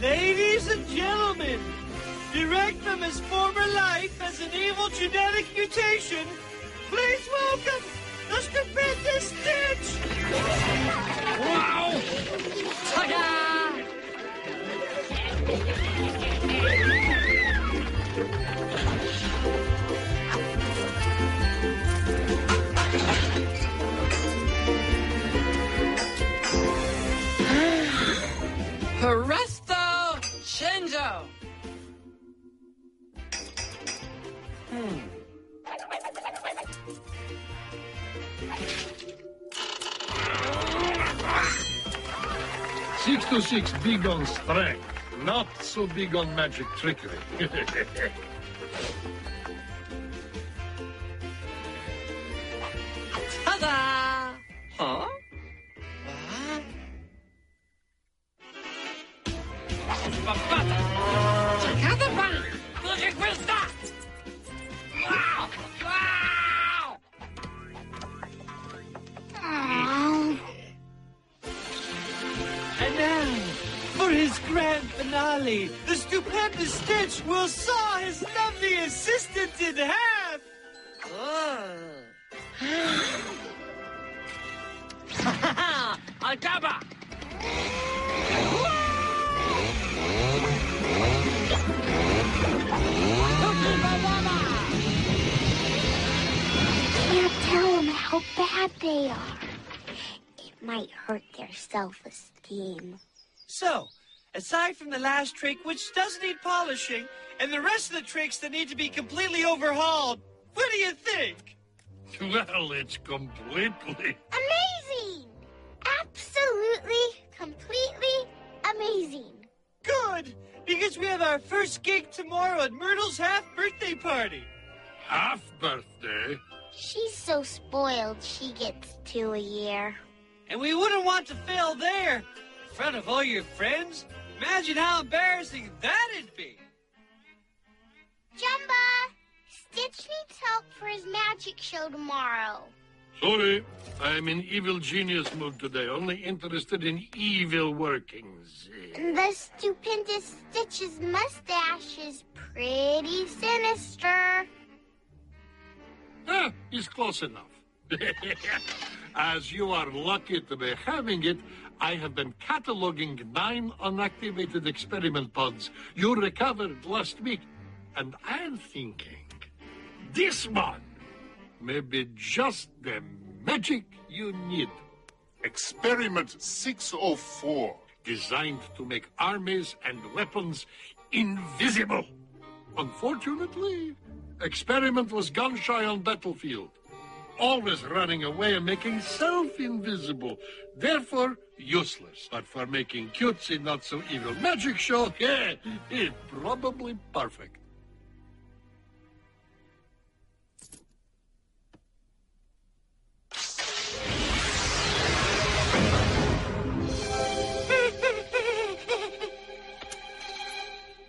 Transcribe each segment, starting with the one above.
Ladies and gentlemen, direct from his former life as an evil genetic mutation, please welcome the stupendous Stitch! Wow! Ta-da! Presto Chango! 6 big on strength, not so big on magic trickery. Ta-da! Huh? Cercate qua! Look at questa! Wow! Wow! And now, for his grand finale, the stupendous Stitch will saw his lovely assistant in half! Acaba! Can't tell them how bad they are. It might hurt their self-esteem. So, aside from the last trick, which does need polishing, and the rest of the tricks that need to be completely overhauled, what do you think? Well, it's completely... Amazing! Absolutely, completely amazing. Good, because we have our first gig tomorrow at Myrtle's half-birthday party. Half birthday? She's so spoiled she gets 2 a year. And we wouldn't want to fail there. In front of all your friends? Imagine how embarrassing that'd be. Jumba, Stitch needs help for his magic show tomorrow. Sorry, I'm in evil genius mood today, only interested in evil workings. The stupendous Stitch's mustache is pretty sinister. He's close enough. As you are lucky to be having it, I have been cataloging 9 unactivated experiment pods you recovered last week. And I'm thinking this one may be just the magic you need. Experiment 604. Designed to make armies and weapons invisible. Unfortunately, experiment was gun-shy on battlefield. Always running away and making self-invisible. Therefore, useless. But for making cutesy, not-so-evil magic show, yeah, it's probably perfect.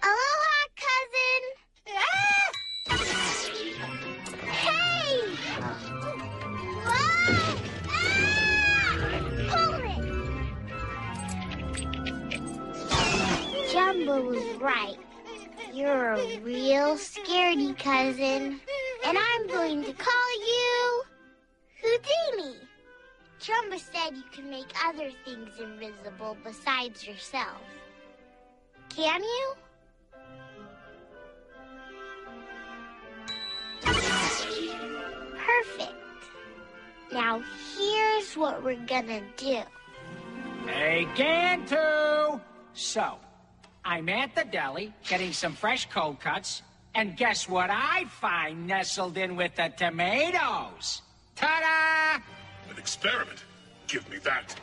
Aloha, cousin. Hey! Whoa! Hold it! Jumbo was right. You're a real scaredy cousin. And I'm going to call you Houdini. Chumba said you can make other things invisible besides yourself. Can you? Perfect. Now here's what we're gonna do. Again, too. So, I'm at the deli getting some fresh cold cuts, and guess what I find nestled in with the tomatoes? Ta-da! An experiment. Give me that.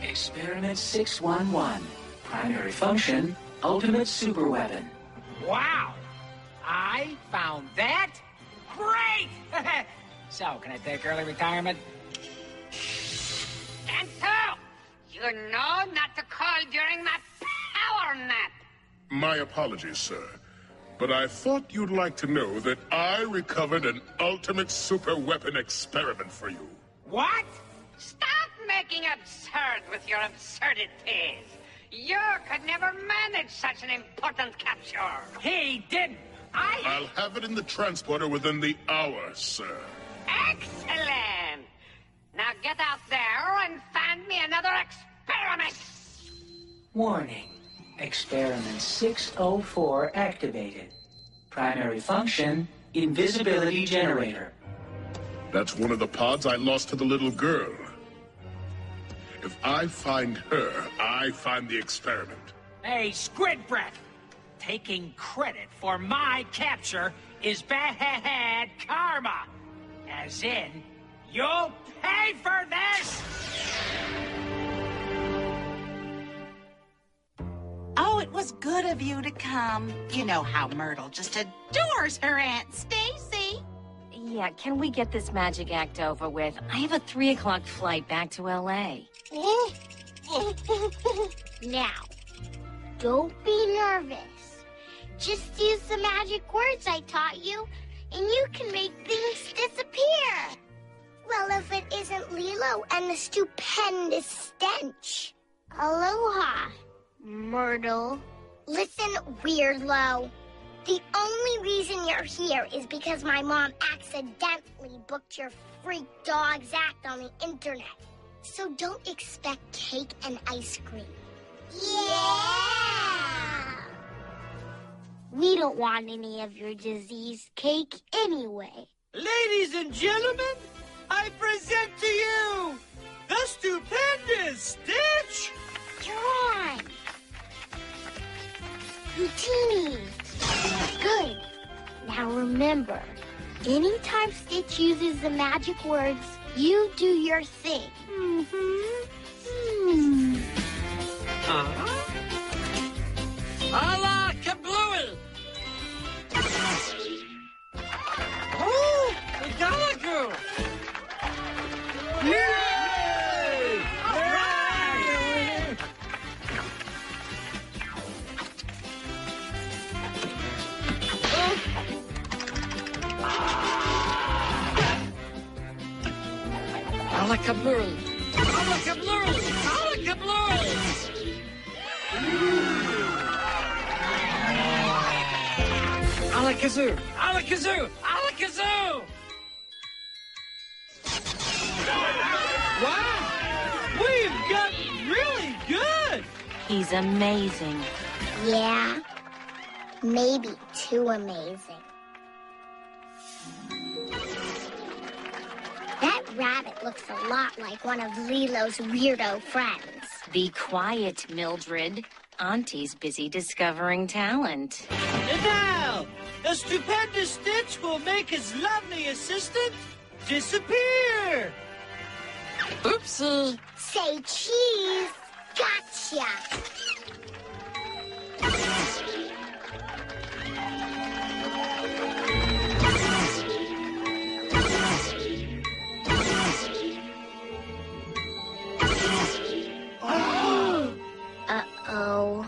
Experiment 611. Primary function, ultimate superweapon. Wow! I found that? Great! So, can I take early retirement? And so, you know not to call during my power nap. My apologies, sir. But I thought you'd like to know that I recovered an ultimate super weapon experiment for you. What? Stop making absurd with your absurdities. You could never manage such an important capture. He didn't. I'll have it in the transporter within the hour, sir. Excellent. Now get out there and find me another experiment. Warning. Experiment 604 activated. Primary function, invisibility generator. That's one of the pods I lost to the little girl. If I find her, I find the experiment. Hey, Squid Breath! Taking credit for my capture is bad karma. As in, you'll pay for this! Oh, it was good of you to come. You know how Myrtle just adores her Aunt Stacy. Yeah, can we get this magic act over with? I have a 3 o'clock flight back to L.A. Now, don't be nervous. Just use the magic words I taught you, and you can make things disappear. Well, if it isn't Lilo and the stupendous stench. Aloha, Myrtle. Listen, Weirdlo. The only reason you're here is because my mom accidentally booked your freak dog's act on the internet. So don't expect cake and ice cream. Yeah! We don't want any of your disease cake anyway. Ladies and gentlemen, I present to you the stupendous Stitch! You're on. Houdini. Good. Now remember, anytime Stitch uses the magic words, you do your thing. A la kablooey! Oh, the Galagoo! Yay! All right! A la kablooey! A la kablooey! A la kablooey! Alakazoo! Alakazoo! Alakazoo! Wow! We've gotten really good! He's amazing. Yeah, maybe too amazing. That rabbit looks a lot like one of Lilo's weirdo friends. Be quiet, Mildred. Auntie's busy discovering talent. And now, the stupendous Stitch will make his lovely assistant disappear! Oopsie! Say cheese. Gotcha. Uh-oh.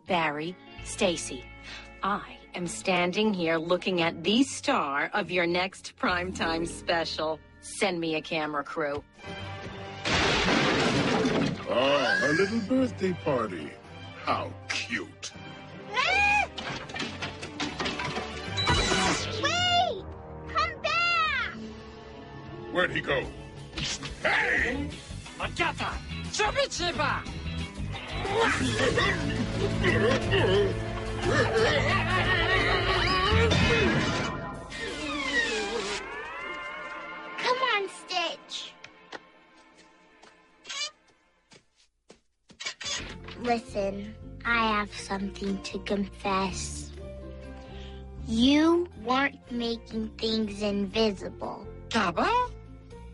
Barry, Stacy, I am standing here looking at the star of your next primetime special. Send me a camera crew. little birthday party. How cute. Wait! Come back! Where'd he go? Hey! Magata! Subichiba! Come on, Stitch. Listen, I have something to confess. You weren't making things invisible. Kaba?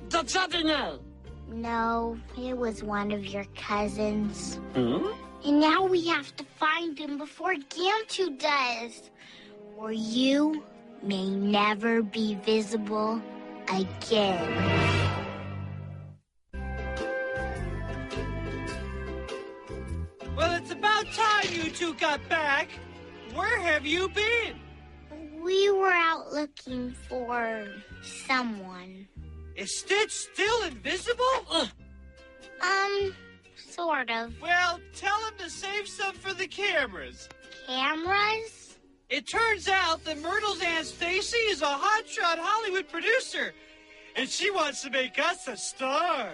Dachadine! No, it was one of your cousins. Hmm? And now we have to find him before Gantu does. Or you may never be visible again. Well, it's about time you two got back. Where have you been? We were out looking for someone. Is Stitch still invisible? Sort of. Well, tell him to save some for the cameras. Cameras? It turns out that Myrtle's Aunt Stacy is a hotshot Hollywood producer, and she wants to make us a star.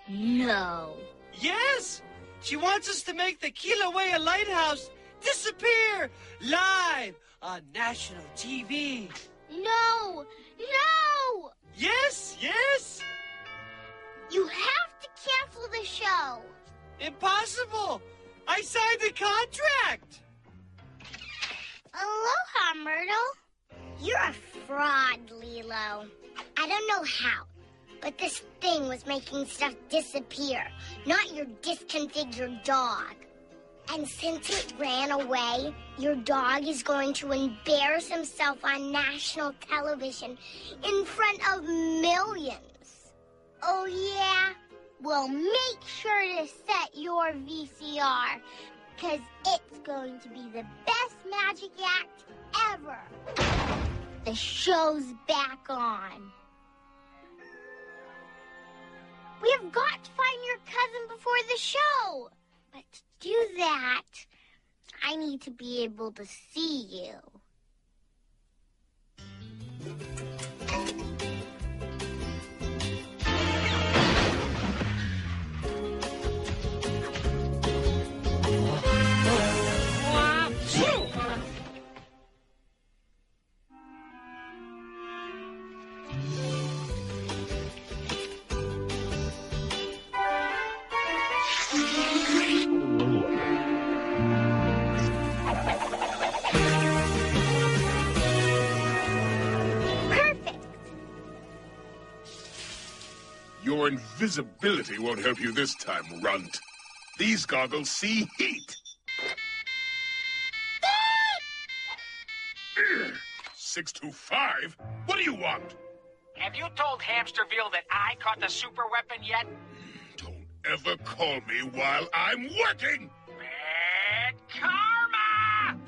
No. Yes, she wants us to make the Kilauea Lighthouse disappear live on national TV. No! No! Yes, yes! You have to cancel the show. Impossible! I signed the contract! Aloha, Myrtle. You're a fraud, Lilo. I don't know how, but this thing was making stuff disappear, not your disconfigured dog. And since it ran away, your dog is going to embarrass himself on national television in front of millions. Oh, yeah? Well, make sure to set your VCR, because it's going to be the best magic act ever. The show's back on. We have got to find your cousin before the show. But to do that, I need to be able to see you. Your invisibility won't help you this time, Runt. These goggles see heat. 625? What do you want? Have you told Hamsterville that I caught the super weapon yet? Don't ever call me while I'm working! Bad karma!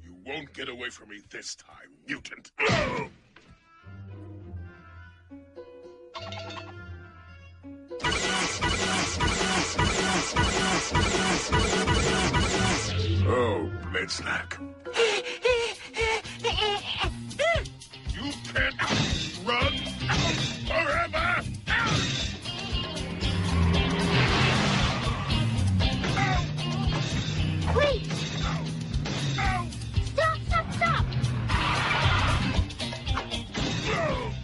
You won't get away from me this time, mutant. Oh, Blitzlack. You can't run forever! Wait! Stop!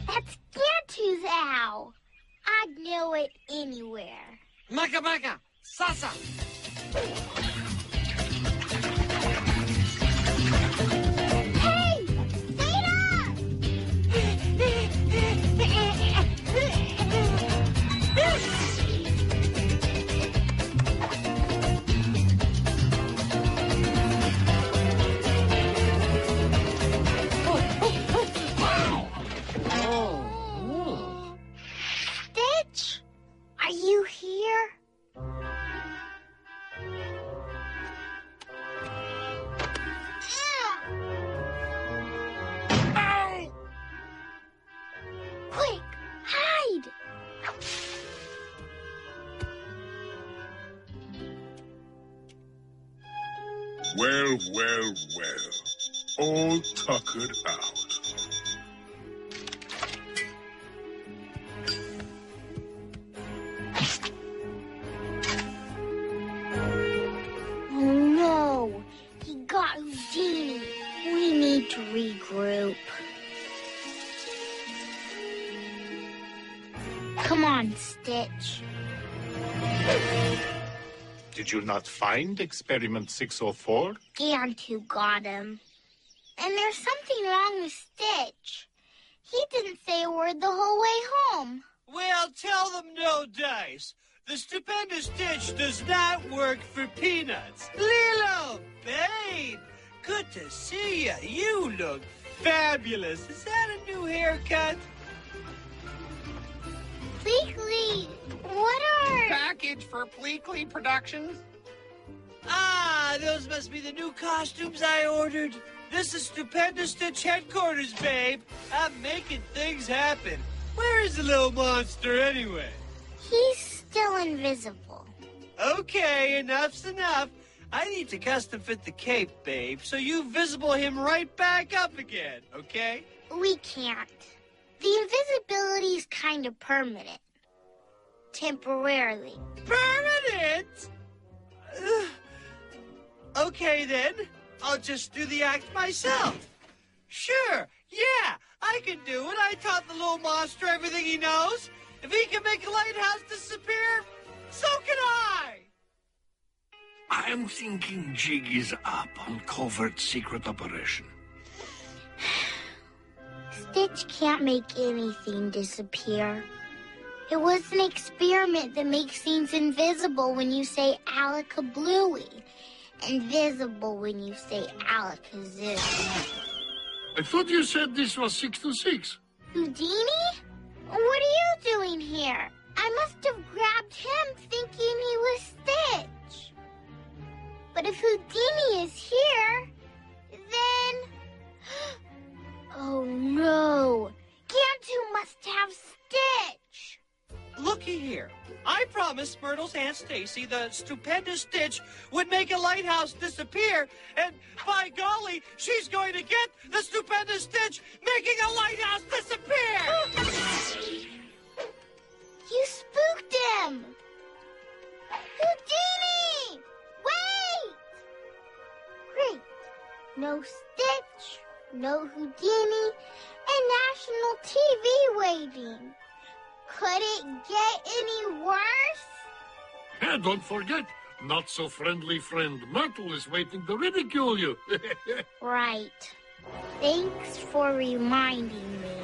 That's Gantu's owl. I'd know it anywhere. Maka, Sasa! Hey! Zeta! Stitch? Are you here? Well, well, well. All tuckered out. Oh no, he got Houdini. We need to regroup. Come on, Stitch. Did you not find Experiment 604? Gantu got him. And there's something wrong with Stitch. He didn't say a word the whole way home. Well, tell them no dice. The Stupendous Stitch does not work for peanuts. Lilo, babe, good to see you. You look fabulous. Is that a new haircut? Pleakley, what are... Package for Pleakley Productions? Ah, those must be the new costumes I ordered. This is Stupendous Stitch headquarters, babe. I'm making things happen. Where is the little monster anyway? He's still invisible. Okay, enough's enough. I need to custom fit the cape, babe, so you visible him right back up again, okay? We can't. The invisibility's kind of permanent. Temporarily. Permanent? Okay, then. I'll just do the act myself. Sure, yeah, I can do it. I taught the little monster everything he knows. If he can make a lighthouse disappear, so can I. I'm thinking jig is up on covert secret operation. Stitch can't make anything disappear. It was an experiment that makes things invisible when you say alakablooey, and visible when you say alakazoo. I thought you said this was 6 to 6. Houdini? What are you doing here? I must have grabbed him thinking he was Stitch. But if Houdini is here, then... Oh no! Gantu must have Stitch! Looky here. I promised Myrtle's Aunt Stacy the Stupendous Stitch would make a lighthouse disappear, and by golly, she's going to get the Stupendous Stitch making a lighthouse disappear! You spooked him! Houdini! Wait! Great. No Stitch, no Houdini, and national TV waiting. Could it get any worse? And don't forget, not so friendly friend Myrtle is waiting to ridicule you. Right. Thanks for reminding me.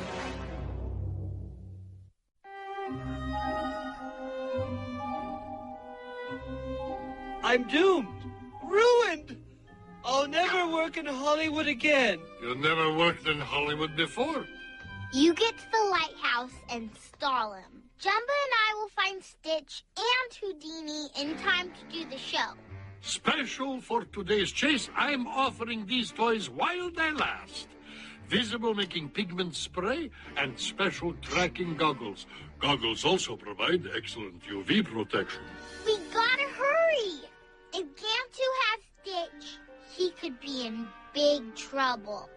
I'm doomed. Ruined. I'll never work in Hollywood again. You never worked in Hollywood before. You get to the lighthouse and stall him. Jumba and I will find Stitch and Houdini in time to do the show. Special for today's chase, I'm offering these toys while they last. Visible making pigment spray and special tracking goggles. Goggles also provide excellent UV protection. We gotta hurry. If Gantu has Stitch, he could be in big trouble.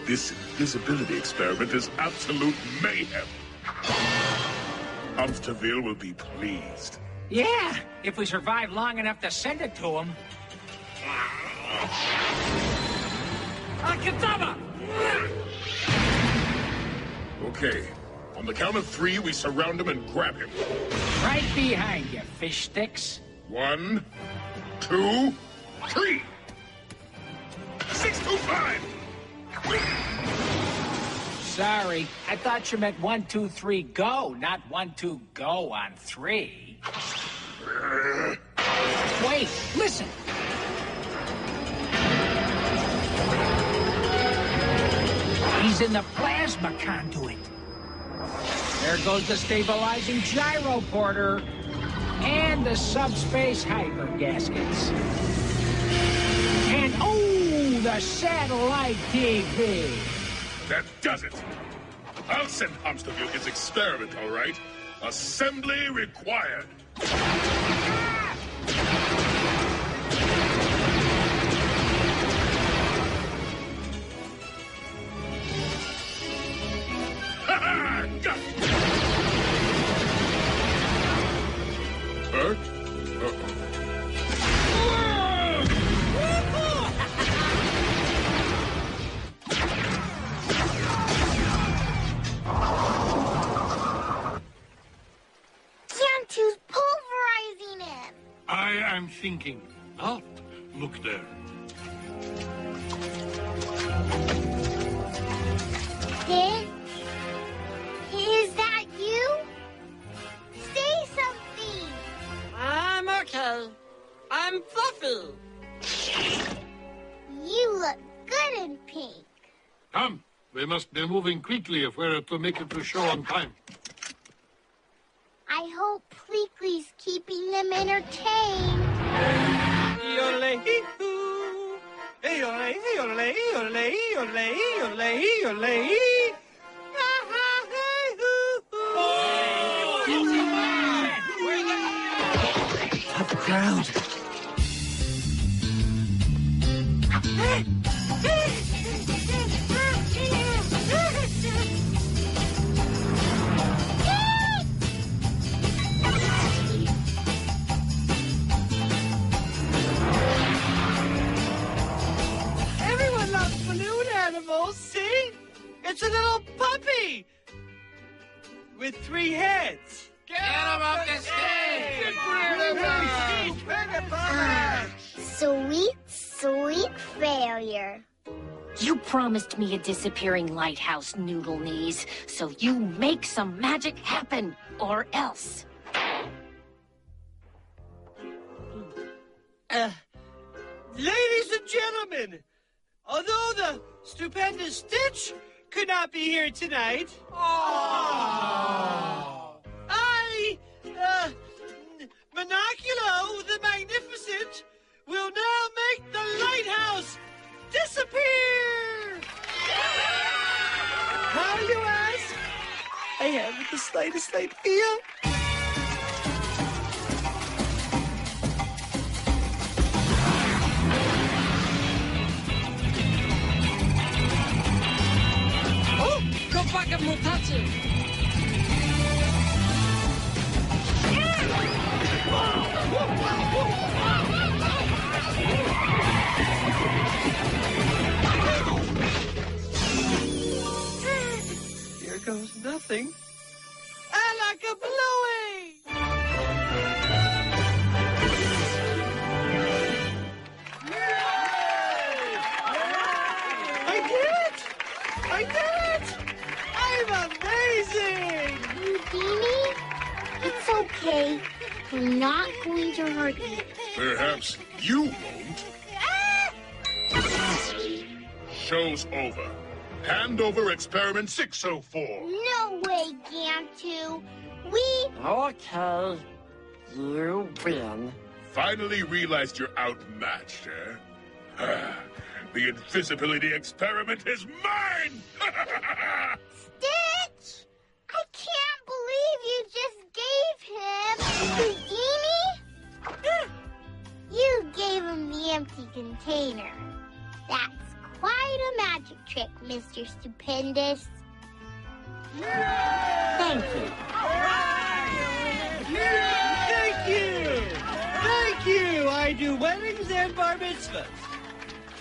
This invisibility experiment is absolute mayhem. Hamsterville will be pleased. Yeah, if we survive long enough to send it to him. Akadama! Okay, on the count of 3, we surround him and grab him. Right behind you, fish sticks. 1, 2, 3. 6 to 5. Sorry, I thought you meant 1, 2, 3, go, not 1, 2, go on 3. Wait, listen. He's in the plasma conduit. There goes the stabilizing gyro porter and the subspace hyper gaskets. And oh, the satellite TV. That does it. I'll send Hamsterville his experiment, all right? Assembly required. Huh? Uh-oh. Cantu's pulverizing him. I am thinking not. Look there. Stitch? Is that you? Say something. I'm okay. I'm Fluffy. You look good in pink. Come, we must be moving quickly if we're to make it to show on time. I hope Pleakley's keeping them entertained. Yodelay-hee-hoo. Hey-yodelay, hey-yodelay, yodelay, yodelay, yodelay, yodelay. Have the crowd. Everyone loves balloon animals, see? It's a little puppy with 3 heads. Get him off the stage! Get rid of him! Sweet, sweet failure. You promised me a disappearing lighthouse, Noodle Knees, so you make some magic happen, or else. Ladies and gentlemen, although the stupendous Stitch could not be here tonight, I, Monoculo the Magnificent, will now make the lighthouse disappear! How, you ask? I haven't the slightest idea. Mutacji! Here goes nothing. Alakabloey! I did it! I did it! I'm amazing! Houdini, it's okay. We're not going to hurt you. Perhaps you won't. Show's over. Hand over experiment 604. No way, Gantu. We... Okay, you win. Finally realized you're outmatched, eh? The invisibility experiment is mine! Stitch! I can't believe you just gave him... Houdini? You gave him the empty container. That's quite a magic trick, Mr. Stupendous. Thank you. Thank you! Thank you! I do weddings and bar mitzvahs.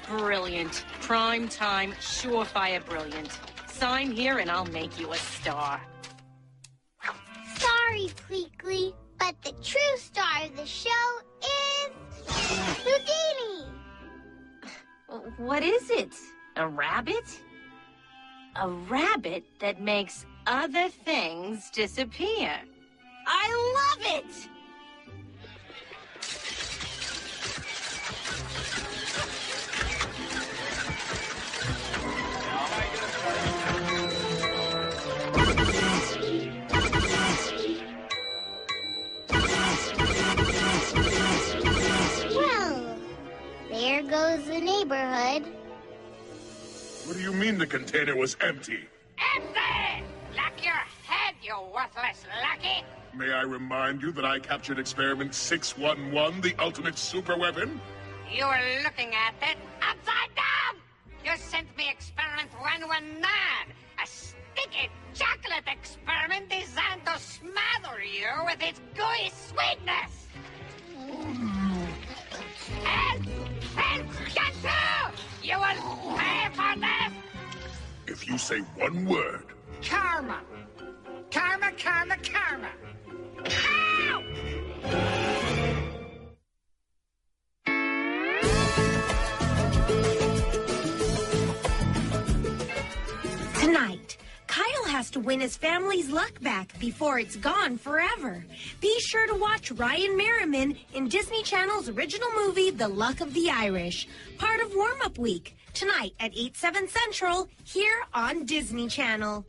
Brilliant. Prime time, surefire brilliant. Sign here and I'll make you a star. Sorry, Pleakley, but the true star of the show is... Houdini! What is it? A rabbit? A rabbit that makes other things disappear. I love it! Well, there goes the neighborhood. What do you mean the container was empty? Empty! Lock your head, you worthless lackey! May I remind you that I captured experiment 611, the ultimate super weapon? You were looking at it upside down! You sent me experiment 119, a sticky chocolate experiment designed to smother you with its gooey sweetness! you say one word. Karma. Karma, karma, karma. Ow! Tonight, Kyle has to win his family's luck back before it's gone forever. Be sure to watch Ryan Merriman in Disney Channel's original movie, The Luck of the Irish, part of Warm-Up Week, tonight at 8/7 Central, here on Disney Channel.